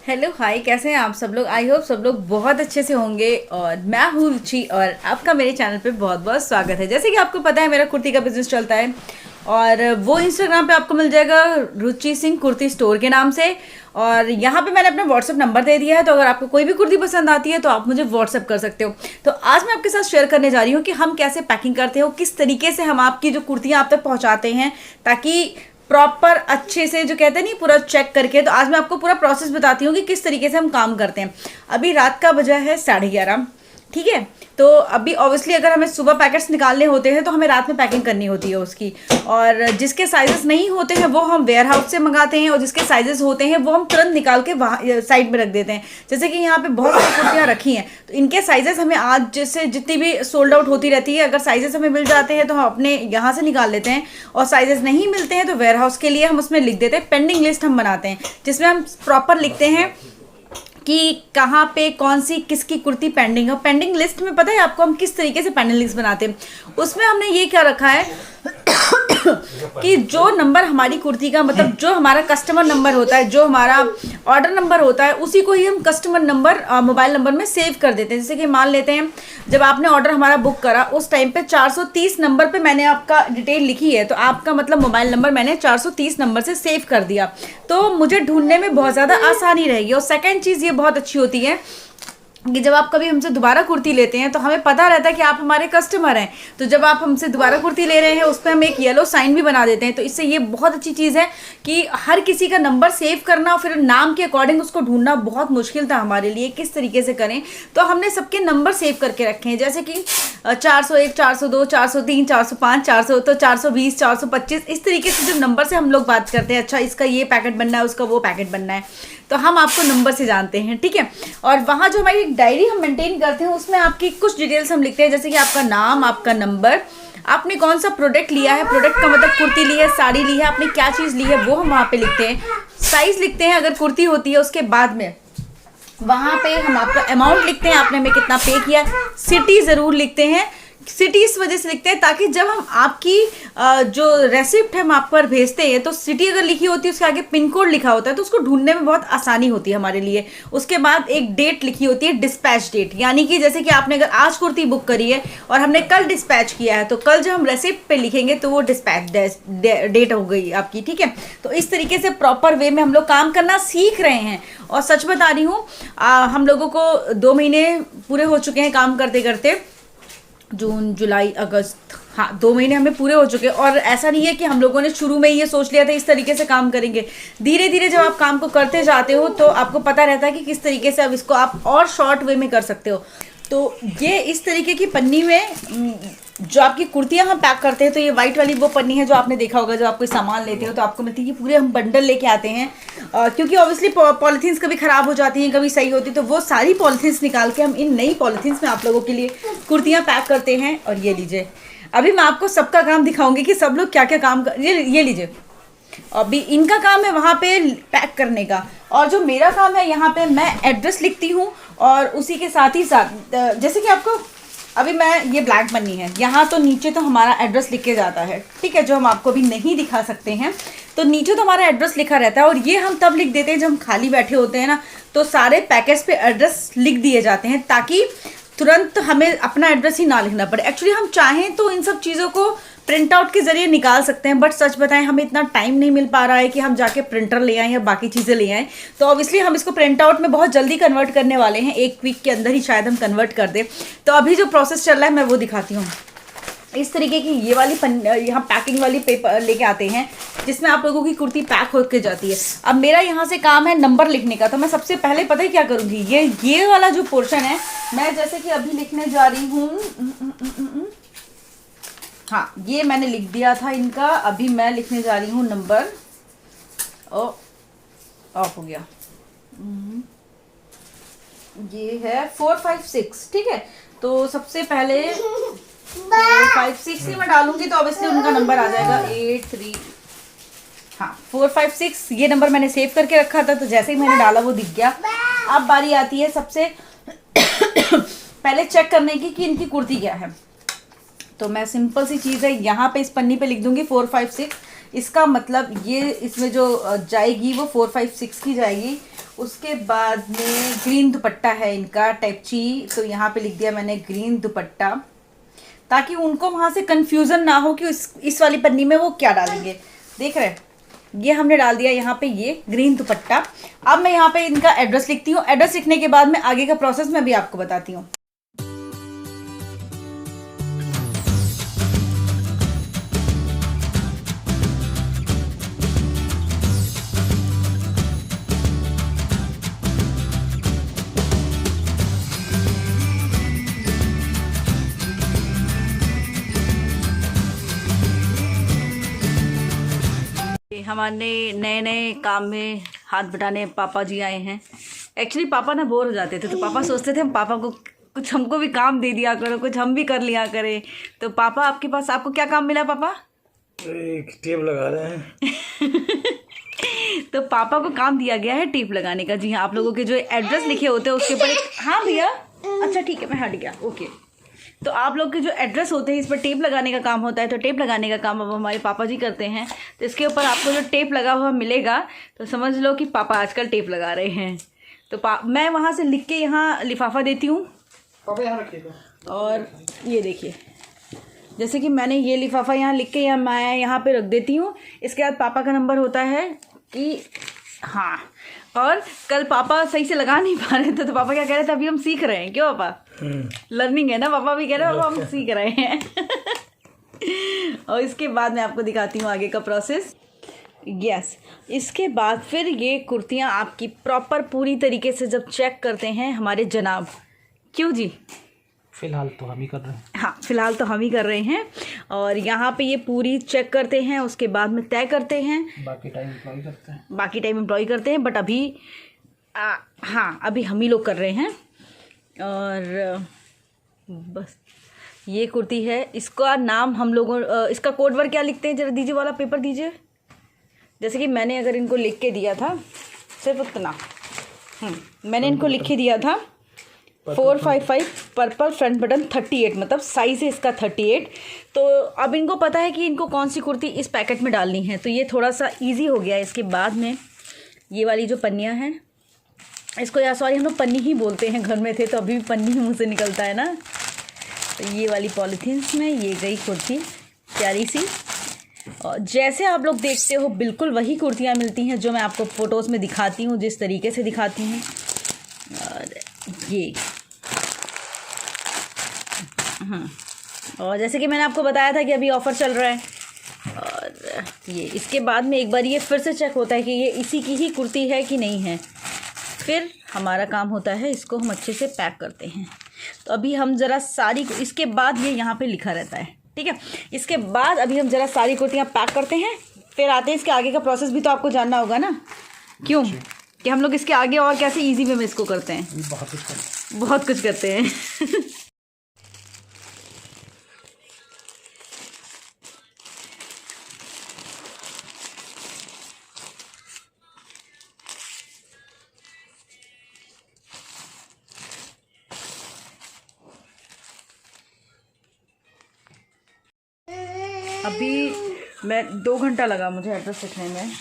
Hello hi, कैसे हैं आप सब लोग। आई होप सब लोग बहुत अच्छे से होंगे। और मैं हूँ रुचि और आपका मेरे चैनल पे बहुत बहुत स्वागत है। जैसे कि आपको पता है मेरा कुर्ती का बिजनेस चलता है और वो इंस्टाग्राम पे आपको मिल जाएगा रुचि सिंह कुर्ती स्टोर के नाम से। और यहाँ पे मैंने अपना व्हाट्सअप नंबर दे दिया है, तो अगर आपको कोई भी कुर्ती पसंद आती है तो आप मुझे व्हाट्सअप कर सकते हो। तो आज मैं आपके साथ शेयर करने जा रही हूँ कि हम कैसे पैकिंग करते हो, किस तरीके से हम आपकी जो कुर्तियाँ आप तक पहुँचाते हैं, ताकि प्रॉपर अच्छे से जो कहते हैं नहीं पूरा चेक करके। तो आज मैं आपको पूरा प्रोसेस बताती हूँ कि किस तरीके से हम काम करते हैं। अभी रात का बजा है 11:30, ठीक है। तो अभी ऑब्वियसली अगर हमें सुबह पैकेट्स निकालने होते हैं तो हमें रात में पैकिंग करनी होती है उसकी। और जिसके साइजेस नहीं होते हैं वो हम वेयर हाउस से मंगाते हैं, और जिसके साइजेस होते हैं वो हम तुरंत निकाल के वहाँ साइड में रख देते हैं। जैसे कि यहाँ पे बहुत सारी कुर्तियाँ रखी हैं, तो इनके साइजेस हमें आज जैसे जितनी भी सोल्ड आउट होती रहती है, अगर साइजेस हमें मिल जाते हैं तो हम अपने यहाँ से निकाल लेते हैं, और साइजेस नहीं मिलते हैं तो वेयर हाउस के लिए हम उसमें लिख देते हैं। पेंडिंग लिस्ट हम बनाते हैं जिसमें हम प्रॉपर लिखते हैं कि कहाँ पे कौन सी किसकी कुर्ती पेंडिंग है। पेंडिंग लिस्ट में पता है आपको हम किस तरीके से पेंडिंग लिस्ट बनाते हैं। उसमें हमने ये क्या रखा है कि जो नंबर हमारी कुर्ती का मतलब जो हमारा कस्टमर नंबर होता है, जो हमारा ऑर्डर नंबर होता है, उसी को ही हम कस्टमर नंबर मोबाइल नंबर में सेव कर देते हैं। जैसे कि मान लेते हैं जब आपने ऑर्डर हमारा बुक करा उस टाइम पे 430 नंबर पे मैंने आपका डिटेल लिखी है, तो आपका मतलब मोबाइल नंबर मैंने 430 नंबर से सेव कर दिया, तो मुझे ढूंढने में बहुत ज़्यादा आसानी रहेगी। और सेकेंड चीज़ ये बहुत अच्छी होती है कि जब आप कभी हमसे दोबारा कुर्ती लेते हैं तो हमें पता रहता है कि आप हमारे कस्टमर हैं। तो जब आप हमसे दोबारा कुर्ती ले रहे हैं उस पर हम एक येलो साइन भी बना देते हैं। तो इससे ये बहुत अच्छी चीज़ है कि हर किसी का नंबर सेव करना और फिर नाम के अकॉर्डिंग उसको ढूंढना बहुत मुश्किल था हमारे लिए, किस तरीके से करें। तो हमने सबके नंबर सेव करके रखे हैं, जैसे कि 401, 402, 403, 405, 400, तो 420, 425, इस तरीके से जो नंबर से हम लोग बात करते हैं। अच्छा, इसका ये पैकेट बनना है, उसका वो पैकेट बनना है, तो हम आपको नंबर से जानते हैं, ठीक है। और वहाँ जो हमारी एक डायरी हम मेंटेन करते हैं उसमें आपकी कुछ डिटेल्स हम लिखते हैं, जैसे कि आपका नाम, आपका नंबर, आपने कौन सा प्रोडक्ट लिया है, प्रोडक्ट का मतलब कुर्ती ली है, साड़ी ली है, आपने क्या चीज़ ली है वो हम वहाँ पे लिखते हैं। साइज़ लिखते हैं अगर कुर्ती होती है, उसके बाद में वहाँ पे हम आपका अमाउंट लिखते हैं, आपने हमें कितना पे किया। सिटी ज़रूर लिखते हैं। सिटी इस वजह से लिखते हैं ताकि जब हम आपकी जो रेसिप्ट हम आप पर भेजते हैं तो सिटी अगर लिखी होती है उसके आगे पिन कोड लिखा होता है तो उसको ढूंढने में बहुत आसानी होती है हमारे लिए। उसके बाद एक डेट लिखी होती है, डिस्पैच डेट, यानी कि जैसे कि आपने अगर आज कुर्ती बुक करी है और हमने कल डिस्पैच किया है तो कल जब हम रेसिप्ट पे लिखेंगे तो वो डिस्पैच डेट हो गई आपकी, ठीक है। तो इस तरीके से प्रॉपर वे में हम लोग काम करना सीख रहे हैं। और सच बता रही हूँ, हम लोगों को 2 महीने पूरे हो चुके हैं काम करते करते, जून जुलाई अगस्त, हाँ 2 महीने हमें पूरे हो चुके हैं। और ऐसा नहीं है कि हम लोगों ने शुरू में ये सोच लिया था इस तरीके से काम करेंगे। धीरे धीरे जब आप काम को करते जाते हो तो आपको पता रहता है कि किस तरीके से अब इसको आप और शॉर्ट वे में कर सकते हो। तो ये इस तरीके की पन्नी में जो आपकी कुर्तियां हम पैक करते हैं, तो ये वाइट वाली वो पन्नी है जो आपने देखा होगा जब आप कोई सामान लेते हो तो आपको मिलती है कि पूरे हम बंडल लेके आते हैं। क्योंकि ऑब्वियसली पॉलीथीन्स कभी ख़राब हो जाती हैं, कभी सही होती है, तो वो सारी पॉलीथीन्स निकाल के हम इन नई पॉलीथीन्स में आप लोगों के लिए कुर्तियाँ पैक करते हैं। और ये लीजिए, अभी मैं आपको सबका काम दिखाऊंगी कि सब लोग क्या क्या काम कर। ये लीजिए, अभी इनका काम है वहाँ पे पैक करने का, और जो मेरा काम है यहाँ पे मैं एड्रेस लिखती हूँ। और उसी के साथ ही साथ जैसे कि आपको अभी मैं ये ब्लैक पन्नी है, यहाँ तो नीचे तो हमारा एड्रेस लिख के जाता है, ठीक है, जो हम आपको अभी नहीं दिखा सकते हैं। तो नीचे तो हमारा एड्रेस लिखा रहता है, और ये हम तब लिख देते हैं जब हम खाली बैठे होते हैं ना, तो सारे पैकेट्स पे एड्रेस लिख दिए जाते हैं ताकि तुरंत हमें अपना एड्रेस ही ना लिखना पड़े। एक्चुअली हम चाहें तो इन सब चीज़ों को प्रिंट आउट के ज़रिए निकाल सकते हैं, बट सच बताएं हमें इतना टाइम नहीं मिल पा रहा है कि हम जाके प्रिंटर ले आएँ या बाकी चीज़ें ले आएँ। तो ऑब्वियसली हम इसको प्रिंट आउट में बहुत जल्दी कन्वर्ट करने वाले हैं, 1 वीक के अंदर ही शायद हम कन्वर्ट कर दें। तो अभी जो प्रोसेस चल रहा है मैं वो दिखाती हूँ। इस तरीके की ये वाली यहाँ पैकिंग वाली पेपर लेके आते हैं जिसमें आप लोगों की कुर्ती पैक होकर जाती है। अब मेरा यहाँ से काम है नंबर लिखने का, तो मैं सबसे पहले पता है क्या करूँगी, ये वाला जो पोर्शन है मैं जैसे कि अभी लिखने जा रही हूँ। हाँ, ये मैंने लिख दिया था इनका, अभी मैं लिखने जा रही हूँ नंबर। ऑफ हो गया। ये है 456, ठीक है। तो सबसे पहले 456 ही मैं डालूंगी तो ऑब्वियसली उनका नंबर आ जाएगा 83। हाँ 456 ये नंबर मैंने सेव करके रखा था, तो जैसे ही मैंने डाला वो दिख गया। अब बारी आती है सबसे पहले चेक करने की कि इनकी कुर्ती क्या है। तो मैं सिंपल सी चीज़ है यहाँ पे इस पन्नी पे लिख दूंगी 456। इसका मतलब ये इसमें जो जाएगी वो 456 की जाएगी। उसके बाद में ग्रीन दुपट्टा है इनका टाइपची, तो यहाँ पे लिख दिया मैंने ग्रीन दुपट्टा, ताकि उनको वहाँ से कंफ्यूजन ना हो कि इस वाली पन्नी में वो क्या डालेंगे। देख रहे हैं, ये हमने डाल दिया यहाँ पे ये ग्रीन दुपट्टा। अब मैं यहाँ पे इनका एड्रेस लिखती हूँ। एड्रेस लिखने के बाद में आगे का प्रोसेस मैं भी आपको बताती हूँ। हमारे नए नए काम में हाथ बटाने पापा जी आए हैं। एक्चुअली पापा ना बोर हो जाते थे, तो पापा सोचते थे हम पापा को कुछ हमको भी काम दे दिया करो, कुछ हम भी कर लिया करें। तो पापा आपके पास आपको क्या काम मिला पापा? एक टेप लगा रहे हैं। तो पापा को काम दिया गया है टेप लगाने का। जी हाँ, आप लोगों के जो एड्रेस लिखे होते हैं उसके ऊपर एक, हाँ भैया अच्छा ठीक है मैं हट गया, ओके। तो आप लोग के जो एड्रेस होते हैं इस पर टेप लगाने का काम होता है, तो टेप लगाने का काम अब हमारे पापा जी करते हैं। तो इसके ऊपर आपको जो टेप लगा हुआ मिलेगा तो समझ लो कि पापा आजकल टेप लगा रहे हैं। तो मैं वहाँ से लिख के यहाँ लिफाफा देती हूँ। और ये देखिए, जैसे कि मैंने ये लिफाफा यहाँ लिख के मैं यहाँ पे रख देती हूँ। इसके बाद पापा का नंबर होता है कि हाँ, और कल पापा सही से लगा नहीं पा रहे थे तो पापा क्या कह रहे थे, अभी हम सीख रहे हैं। क्यों पापा? लर्निंग है ना, पापा भी कह रहे हैं पापा हम सीख रहे हैं। और इसके बाद मैं आपको दिखाती हूँ आगे का प्रोसेस। यस, इसके बाद फिर ये कुर्तियाँ आपकी प्रॉपर पूरी तरीके से जब चेक करते हैं हमारे जनाब। क्यों जी? फिलहाल तो हम ही कर रहे हैं। हाँ, फिलहाल तो हम ही कर रहे हैं। और यहाँ पे ये पूरी चेक करते हैं, उसके बाद में तय करते हैं। बाकी टाइम एम्प्लॉय करते हैं, बट अभी हाँ अभी हम ही लोग कर रहे हैं। और बस ये कुर्ती है, इसका नाम हम लोगों इसका कोड वर्ड क्या लिखते हैं जरा दीजिए, वाला पेपर दीजिए। जैसे कि मैंने अगर इनको लिख के दिया था सिर्फ उतना, मैंने इनको लिख के दिया था 455 पर्पल फ्रंट बटन 38, मतलब साइज़ है इसका 38। तो अब इनको पता है कि इनको कौन सी कुर्ती इस पैकेट में डालनी है, तो ये थोड़ा सा इजी हो गया। इसके बाद में ये वाली जो पन्नियाँ हैं, इसको या सॉरी हम लोग पन्नी ही बोलते हैं, घर में थे तो अभी भी पन्नी मुँह से निकलता है ना। तो ये वाली पॉलीथीन्स में ये गई कुर्ती प्यारी सी, और जैसे आप लोग देखते हो बिल्कुल वही कुर्तियाँ मिलती हैं जो मैं आपको फ़ोटोज़ में दिखाती हूँ, जिस तरीके से दिखाती हूँ। और ये और जैसे कि मैंने आपको बताया था कि अभी ऑफ़र चल रहा है। और ये इसके बाद में एक बार ये फिर से चेक होता है कि ये इसी की ही कुर्ती है कि नहीं है। फिर हमारा काम होता है इसको हम अच्छे से पैक करते हैं। तो अभी हम ज़रा सारी, इसके बाद ये यहाँ पे लिखा रहता है, ठीक है। इसके बाद अभी हम ज़रा सारी कुर्तियाँ पैक करते हैं, फिर आते हैं इसके आगे का प्रोसेस भी तो आपको जानना होगा ना। क्यों कि हम लोग इसके आगे और कैसे ईजी वे में इसको करते हैं। बहुत कुछ करते हैं। अभी मैं 2 घंटा लगा मुझे एड्रेस लिखने में,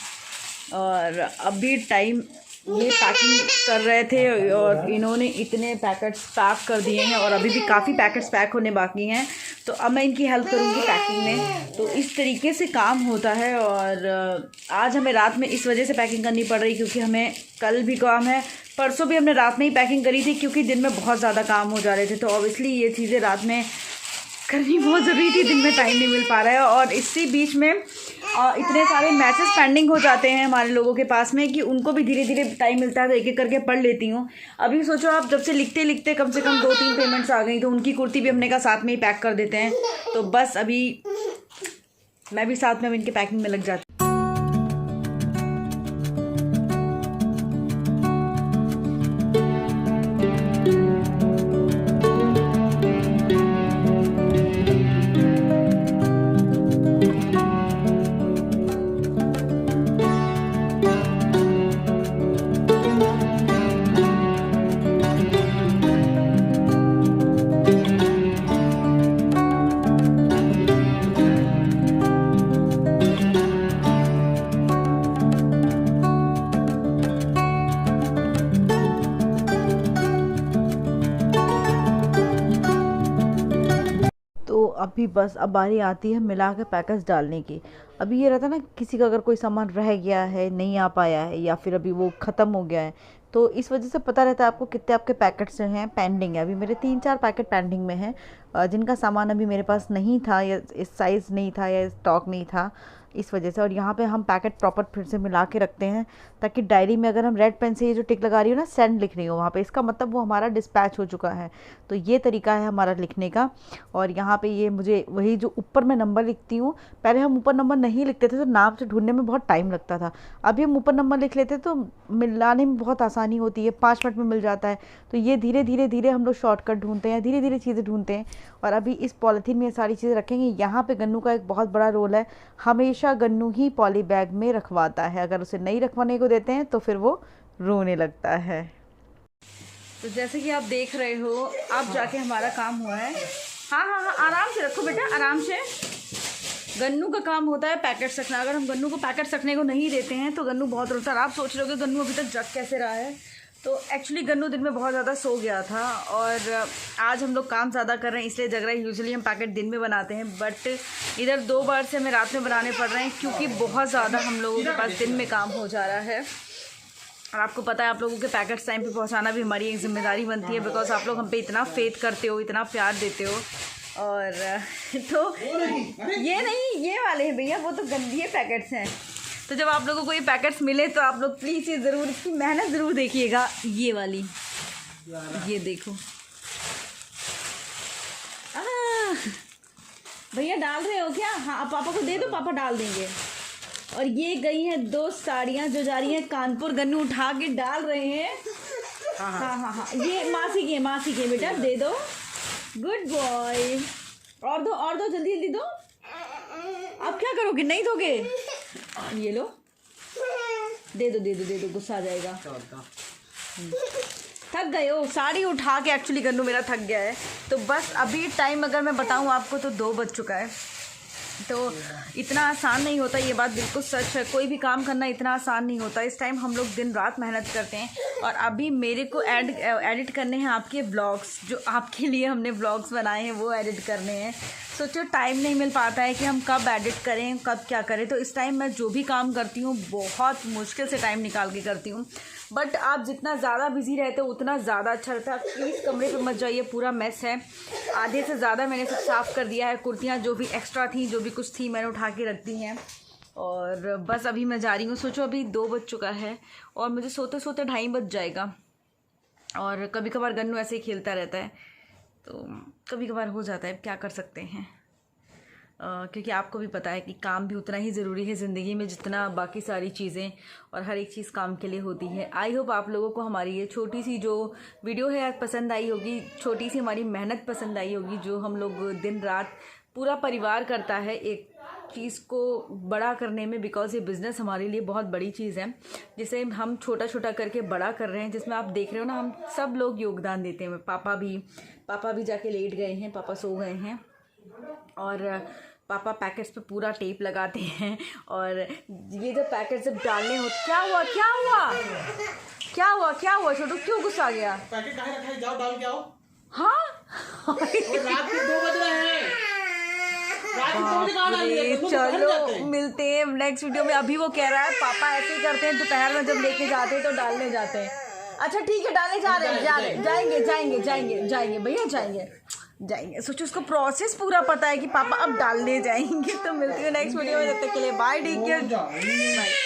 और अभी टाइम ये पैकिंग कर रहे थे और इन्होंने इतने पैकेट्स पैक कर दिए हैं और अभी भी काफ़ी पैकेट्स पैक होने बाकी हैं। तो अब मैं इनकी हेल्प करूँगी पैकिंग में। तो इस तरीके से काम होता है। और आज हमें रात में इस वजह से पैकिंग करनी पड़ रही क्योंकि हमें कल भी काम है, परसों भी हमने रात में ही पैकिंग करी थी क्योंकि दिन में बहुत ज़्यादा काम हो जा रहे थे। तो ऑब्वियसली ये चीज़ें रात में करनी बहुत ज़रूरी थी, दिन में टाइम नहीं मिल पा रहा है। और इसी बीच में इतने सारे मैसेज पेंडिंग हो जाते हैं हमारे लोगों के पास में कि उनको भी धीरे धीरे टाइम मिलता है तो एक एक करके पढ़ लेती हूँ। अभी सोचो आप, जब से लिखते लिखते कम से कम 2-3 पेमेंट्स आ गई, तो उनकी कुर्ती भी हमने कहा साथ में ही पैक कर देते हैं। तो बस अभी मैं भी साथ में अब इनके पैकिंग में लग जाती हूँ। अभी बस अब बारी आती है मिला के पैकेट्स डालने की। अभी ये रहता है ना, किसी का अगर कोई सामान रह गया है, नहीं आ पाया है, या फिर अभी वो ख़त्म हो गया है, तो इस वजह से पता रहता है आपको कितने आपके पैकेट्स हैं पेंडिंग है। अभी मेरे 3-4 पैकेट पेंडिंग में हैं, जिनका सामान अभी मेरे पास नहीं था, या इस साइज़ नहीं था, या स्टॉक नहीं था, इस वजह से। और यहाँ पे हम पैकेट प्रॉपर फिर से मिला के रखते हैं, ताकि डायरी में अगर हम रेड पेन से ये जो टिक लगा रही हो ना, सेंड लिख रही हो वहाँ पे, इसका मतलब वो हमारा डिस्पैच हो चुका है। तो ये तरीका है हमारा लिखने का। और यहाँ पे ये मुझे वही जो ऊपर मैं नंबर लिखती हूँ, पहले हम ऊपर नंबर नहीं लिखते थे तो नाम से ढूंढने में बहुत टाइम लगता था। अभी हम ऊपर नंबर लिख लेते तो मिलाने में बहुत आसानी होती है, 5 मिनट में मिल जाता है। तो ये धीरे धीरे धीरे हम लोग शॉर्टकट ढूंढते हैं, धीरे धीरे चीज़ें ढूंढते हैं। और अभी इस पॉलीथीन में ये सारी चीज़ें रखेंगे। यहाँ पे गन्नू का एक बहुत बड़ा रोल है, हमेशा गन्नू ही पॉली बैग में रखवाता है। अगर उसे नहीं रखवाने को देते हैं तो फिर वो रोने लगता है। तो जैसे कि आप देख रहे हो, अब जाके हमारा काम हुआ है। हाँ हाँ हाँ, आराम से रखो बेटा, आराम से। गन्नू का काम होता है पैकेट्स रखना। अगर हम गन्नू को पैकेट्स रखने को नहीं देते हैं तो गन्नू बहुत रोता है। आप सोच रहे हो कि गन्नू अभी तक जग कैसे रहा है, तो एक्चुअली गन्नू दिन में बहुत ज़्यादा सो गया था, और आज हम लोग काम ज़्यादा कर रहे हैं इसलिए जग रहा है। यूजुअली हम पैकेट दिन में बनाते हैं, बट इधर 2 बार से हमें रात में बनाने पड़ रहे हैं, क्योंकि बहुत ज़्यादा हम लोगों के पास दिन में काम हो जा रहा है। और आपको पता है, आप लोगों के पैकेट्स टाइम पे पहुंचाना भी हमारी एक ज़िम्मेदारी बनती है, बिकॉज आप लोग हम पे इतना फेथ करते हो, इतना प्यार देते हो। और तो ये नहीं, ये वाले हैं भैया, वो तो गंदी पैकेट्स हैं। तो जब आप लोगों को ये पैकेट्स मिले तो आप लोग प्लीज़ ये ज़रूर, इसकी मेहनत ज़रूर देखिएगा। ये वाली, ये देखो भैया डाल रहे हो क्या? हाँ, पापा को दे दो, पापा डाल देंगे। और ये गई हैं 2 साड़ियाँ जो जा रही हैं कानपुर। गन्नू उठा के डाल रहे हैं। हाँ हाँ हाँ हाँ, ये मासी की है, मासी की बेटा, दे दो, गुड बॉय। और दो जल्दी जल्दी दो। अब क्या करोगे, नहीं दोगे? ये लो, दे दो, गुस्सा आ जाएगा। थक गए हो, साड़ी उठा के एक्चुअली गन्नू मेरा थक गया है। तो बस अभी टाइम अगर मैं बताऊं आपको तो 2 बज चुका है। तो इतना आसान नहीं होता, ये बात बिल्कुल सच है। कोई भी काम करना इतना आसान नहीं होता। इस टाइम हम लोग दिन रात मेहनत करते हैं। और अभी मेरे को एडिट करने हैं आपके व्लॉग्स, जो आपके लिए हमने व्लॉग्स बनाए हैं वो एडिट करने हैं। सोचो टाइम नहीं मिल पाता है कि हम कब एडिट करें, कब क्या करें। तो इस टाइम मैं जो भी काम करती हूँ बहुत मुश्किल से टाइम निकाल के करती हूँ। बट आप जितना ज़्यादा बिजी रहते हो उतना ज़्यादा अच्छा रहता है। आप प्लीज़ कमरे पे मत जाइए, पूरा मेस है। आधे से ज़्यादा मैंने सब साफ़ कर दिया है। कुर्तियाँ जो भी एक्स्ट्रा थी, जो भी कुछ थी, मैंने उठा के रख दी हैं। और बस अभी मैं जा रही हूँ। सोचो अभी 2 बज चुका है और मुझे सोते सोते 2:30 बज जाएगा। और कभी कभार गन्नू ऐसे ही खेलता रहता है, तो कभी कभार हो जाता है, क्या कर सकते हैं। क्योंकि आपको भी पता है कि काम भी उतना ही ज़रूरी है ज़िंदगी में जितना बाकी सारी चीज़ें, और हर एक चीज़ काम के लिए होती है। आई होप आप लोगों को हमारी ये छोटी सी जो वीडियो है पसंद आई होगी, छोटी सी हमारी मेहनत पसंद आई होगी, जो हम लोग दिन रात पूरा परिवार करता है एक चीज़ को बड़ा करने में। बिकॉज़ ये बिज़नेस हमारे लिए बहुत बड़ी चीज़ है, जिसे हम छोटा छोटा करके बड़ा कर रहे हैं, जिसमें आप देख रहे हो ना, हम सब लोग योगदान देते हैं। पापा भी जाके लेट गए हैं, पापा सो गए हैं। और पापा पैकेट्स पे पूरा टेप लगाते हैं। और ये जो पैकेट जब डालने हो, क्या हुआ छोटू, क्यों गुस्सा आ गया? पैकेट कहाँ रखा है, जाओ डाल के आओ। हाँ रात के 2 बज रहे हैं। चलो मिलते हैं नेक्स्ट वीडियो में। अभी वो कह रहा है पापा ऐसे ही करते हैं, दोपहर में जब लेके जाते हैं तो डालने जाते हैं। अच्छा ठीक है, डालने जा रहे हैं, जाएंगे भैया, जाएंगे। सोचो उसको प्रोसेस पूरा पता है कि पापा अब डालने जाएंगे। तो मिलती हूँ नेक्स्ट वीडियो में, जब तक के लिए बाय, टेक केयर, बाय।